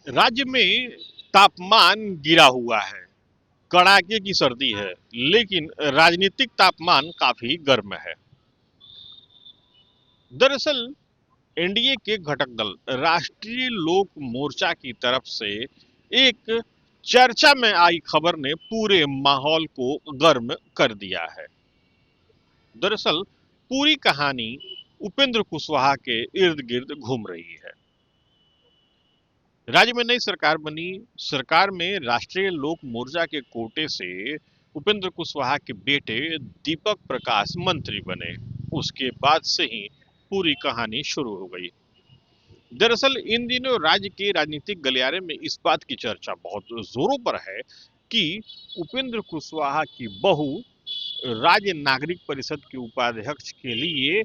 राज्य में तापमान गिरा हुआ है, कड़ाके की सर्दी है, लेकिन राजनीतिक तापमान काफी गर्म है। दरअसल एनडीए के घटक दल राष्ट्रीय लोक मोर्चा की तरफ से एक चर्चा में आई खबर ने पूरे माहौल को गर्म कर दिया है। दरअसल पूरी कहानी उपेंद्र कुशवाहा के इर्द गिर्द घूम रही है। राज्य में नई सरकार बनी। सरकार में राष्ट्रीय लोक मोर्चा के कोटे से उपेंद्र कुशवाहा के बेटे दीपक प्रकाश मंत्री बने। उसके बाद से ही पूरी कहानी शुरू हो गई। दरअसल इन दिनों राज्य के राजनीतिक गलियारे में इस बात की चर्चा बहुत जोरों पर है कि उपेंद्र कुशवाहा की बहू राज्य नागरिक परिषद के उपाध्यक्ष के लिए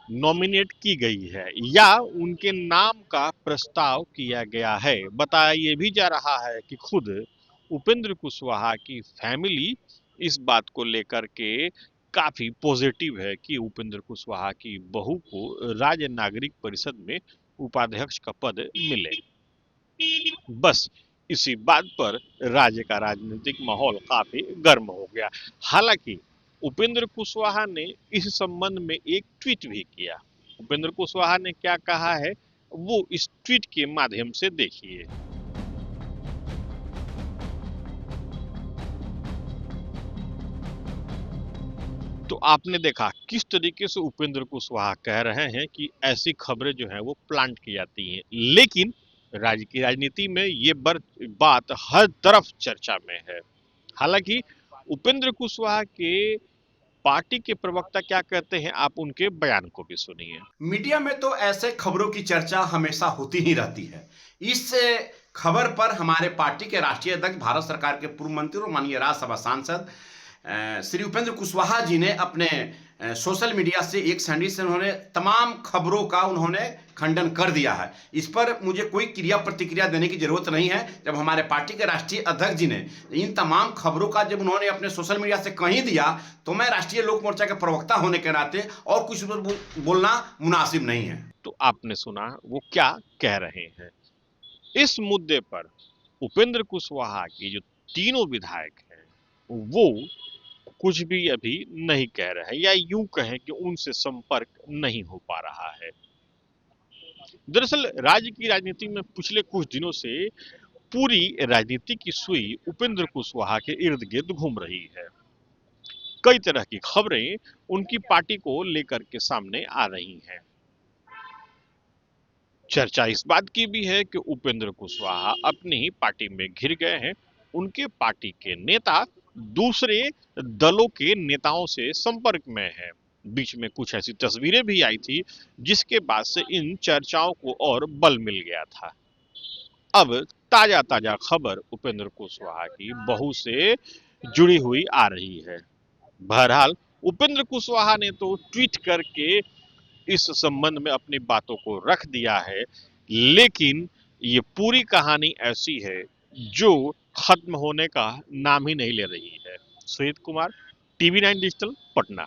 नॉमिनेट की गई है या उनके नाम का प्रस्ताव किया गया है। बताया ये भी जा रहा है कि खुद उपेंद्र कुशवाहा की फैमिली इस बात को लेकर के काफी पॉजिटिव है कि उपेंद्र कुशवाहा की बहू को राज्य नागरिक परिषद में उपाध्यक्ष का पद मिले। बस इसी बात पर राज्य का राजनीतिक माहौल काफी गर्म हो गया। हालांकि उपेंद्र कुशवाहा ने इस संबंध में एक ट्वीट भी किया। उपेंद्र कुशवाहा ने क्या कहा है वो इस ट्वीट के माध्यम से देखिए। तो आपने देखा किस तरीके से उपेंद्र कुशवाहा कह रहे हैं कि ऐसी खबरें जो है वो प्लांट की जाती हैं, लेकिन राज्य की राजनीति में ये बात हर तरफ चर्चा में है। हालांकि उपेंद्र कुशवाहा के पार्टी के प्रवक्ता क्या कहते हैं, आप उनके बयान को भी सुनिए। मीडिया में तो ऐसे खबरों की चर्चा हमेशा होती ही रहती है। इस खबर पर हमारे पार्टी के राष्ट्रीय अध्यक्ष, भारत सरकार के पूर्व मंत्री और माननीय राज्यसभा सांसद श्री उपेंद्र कुशवाहा जी ने अपने सोशल मीडिया से एक सैंडविच से उन्होंने तमाम खबरों का उन्होंने खंडन कर दिया है। इस पर मुझे कोई क्रिया प्रतिक्रिया देने की जरूरत नहीं है। जब हमारे पार्टी के राष्ट्रीय अध्यक्ष जी ने इन तमाम खबरों का जब उन्होंने अपने सोशल मीडिया से कहीं दिया, तो मैं राष्ट्रीय लोक मोर्चा के प्रवक्ता होने के नाते और कुछ बोलना मुनासिब नहीं है। तो आपने सुना वो क्या कह रहे हैं। इस मुद्दे पर उपेंद्र कुशवाहा की जो तीनों विधायक हैं वो कुछ भी अभी नहीं कह रहे हैं, या यूं कहें कि उनसे संपर्क नहीं हो पा रहा है। दरअसल राज्य की राजनीति में पिछले कुछ दिनों से पूरी राजनीति की सुई उपेंद्र कुशवाहा के इर्द गिर्द घूम रही है। कई तरह की खबरें उनकी पार्टी को लेकर के सामने आ रही हैं। चर्चा इस बात की भी है कि उपेंद्र कुशवाहा अपनी ही पार्टी में घिर गए हैं। उनके पार्टी के नेता दूसरे दलों के नेताओं से संपर्क में हैं। बीच में कुछ ऐसी तस्वीरें भी आई थी जिसके बाद से इन चर्चाओं को और बल मिल गया था। अब ताजा ताजा खबर उपेंद्र कुशवाहा की बहू से जुड़ी हुई आ रही है। बहरहाल उपेंद्र कुशवाहा ने तो ट्वीट करके इस संबंध में अपनी बातों को रख दिया है, लेकिन ये पूरी कहानी ऐसी है जो खत्म होने का नाम ही नहीं ले रही है। Sujit Kumar, TV 9 digital, Patna.